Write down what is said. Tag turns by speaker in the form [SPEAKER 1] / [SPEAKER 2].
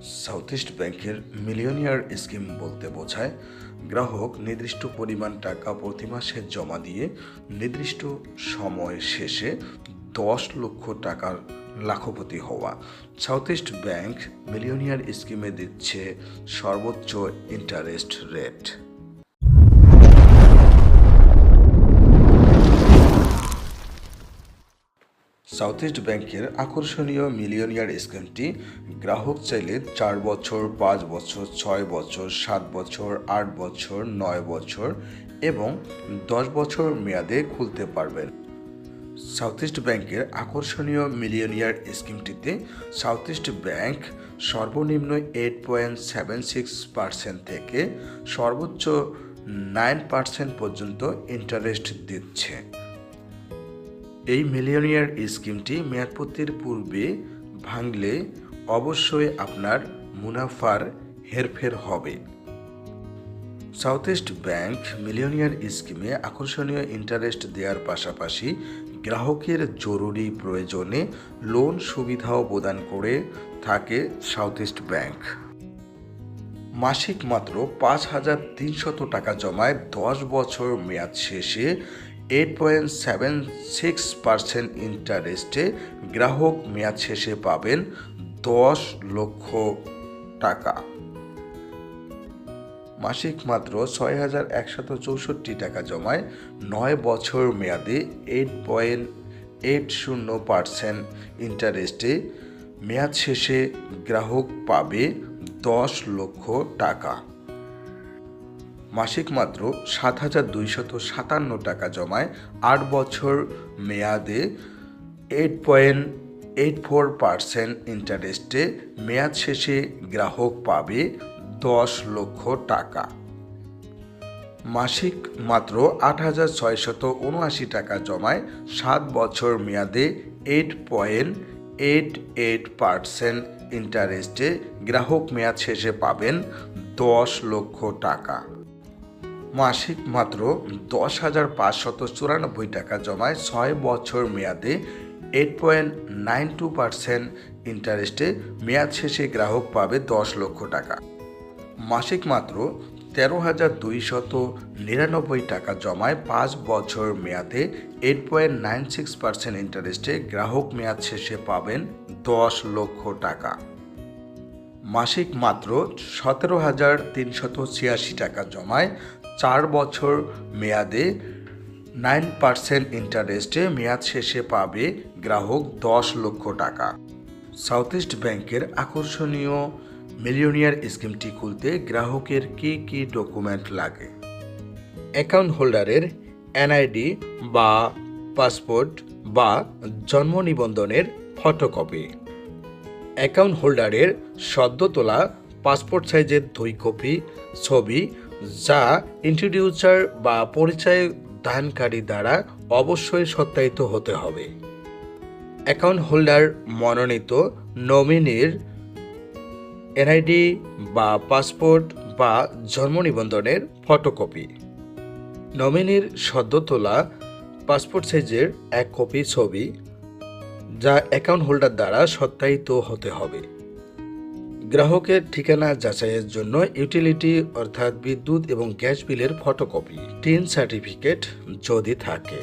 [SPEAKER 1] South east ব্যাংকের millionaire scheme বলতে বোঝায় গ্রাহক নির্দিষ্ট পরিমাণ টাকা প্রতি মাসে জমা দিয়ে নির্দিষ্ট সময় শেষে 10 লক্ষ টাকার লাখপতি হওয়া। সাউথ ইস্ট ব্যাংক মিলিয়নিয়ার স্কিমে দিচ্ছে সর্বোচ্চ ইন্টারেস্ট রেট। সাউথ ইস্ট ব্যাংকের আকর্ষণীয় মিলিয়নিয়ার স্কিমটি গ্রাহক চাইলে 4 বছর, 5 বছর, 6 বছর, 7 বছর, 8 বছর, 9 বছর এবং 10 বছর মেয়াদে খুলতে পারবেন। সাউথ ইস্ট ব্যাংকের আকর্ষণীয় মিলিয়নিয়ার স্কিমটিতে সাউথ ইস্ট ব্যাংক সর্বনিম্ন 8.76% থেকে সর্বোচ্চ 9% পর্যন্ত ইন্টারেস্ট দিচ্ছে। এই মিলিয়নিয়ার স্কিমটি মেয়াদপূর্তির পূর্বে ভাঙলে অবশ্যই আপনার মুনাফার হেরফের হবে। সাউথ ইস্ট ব্যাংক মিলিয়নিয়ার স্কিমে আকর্ষণীয় ইন্টারেস্ট দেওয়ার পাশাপাশি গ্রাহকের জরুরি প্রয়োজনে লোন সুবিধাও প্রদান করে থাকে সাউথ ইস্ট ব্যাংক। মাসিক মাত্র 5,300 টাকা জমায় 10 বছর মেয়াদ শেষে 8.76% ইন্টারেস্টে গ্রাহক মেয়াদ শেষে পাবেন 10 লক্ষ টাকা। মাসিক মাত্র 6,164 টাকা জমায় 9 বছর মেয়াদে 8.80% ইন্টারেস্টে মেয়াদ শেষে গ্রাহক পাবে 10 লক্ষ টাকা। মাসিক মাত্র 7,257 টাকা জমায় 8 বছর মেয়াদে 8.84% ইন্টারেস্টে মেয়াদ শেষে গ্রাহক পাবে 10 লক্ষ টাকা। মাসিক মাত্র 8,679 টাকা জমায় 7 বছর মেয়াদে 8.88% ইন্টারেস্টে গ্রাহক মেয়াদ শেষে পাবেন 10 লক্ষ টাকা। মাসিক মাত্র 10,594 টাকা জমায় 6 বছর মেয়াদে 8.92% ইন্টারেস্টে মেয়াদ শেষে গ্রাহক পাবে 10 লক্ষ টাকা। মাসিক মাত্র 13,299 টাকা জমায় 5 বছর মেয়াদে 8.96% ইন্টারেস্টে গ্রাহক মেয়াদ শেষে পাবেন 10 লক্ষ টাকা। মাসিক মাত্র 17,386 টাকা জমায় 4 বছর মেয়াদে 9% ইন্টারেস্টে মেয়াদ শেষে পাবে গ্রাহক 10 লক্ষ টাকা। সাউথ ইস্ট ব্যাংকের আকর্ষণীয় মিলিয়নিয়ার স্কিমটি খুলতে গ্রাহকের কি কি ডকুমেন্ট লাগে? অ্যাকাউন্ট হোল্ডারের এনআইডি বা পাসপোর্ট বা জন্ম নিবন্ধনের ফটোকপি, অ্যাকাউন্ট হোল্ডারের সদ্য তোলা পাসপোর্ট সাইজের 2 কপি ছবি যা ইন্ট্রোডিউসার বা পরিচয় দানকারী দ্বারা অবশ্যই সত্যায়িত হতে হবে, অ্যাকাউন্ট হোল্ডার মনোনীত নমিনির এনআইডি বা পাসপোর্ট বা জন্ম নিবন্ধনের ফটোকপি, নমিনির সদ্য তোলা পাসপোর্ট সাইজের 1 কপি ছবি যা অ্যাকাউন্ট হোল্ডার দ্বারা সত্যায়িত হতে হবে, গ্রাহকের ঠিকানা যাচাইয়ের জন্য ইউটিলিটি অর্থাৎ বিদ্যুৎ এবং গ্যাস বিলের ফটোকপি, টিন সার্টিফিকেট যদি থাকে।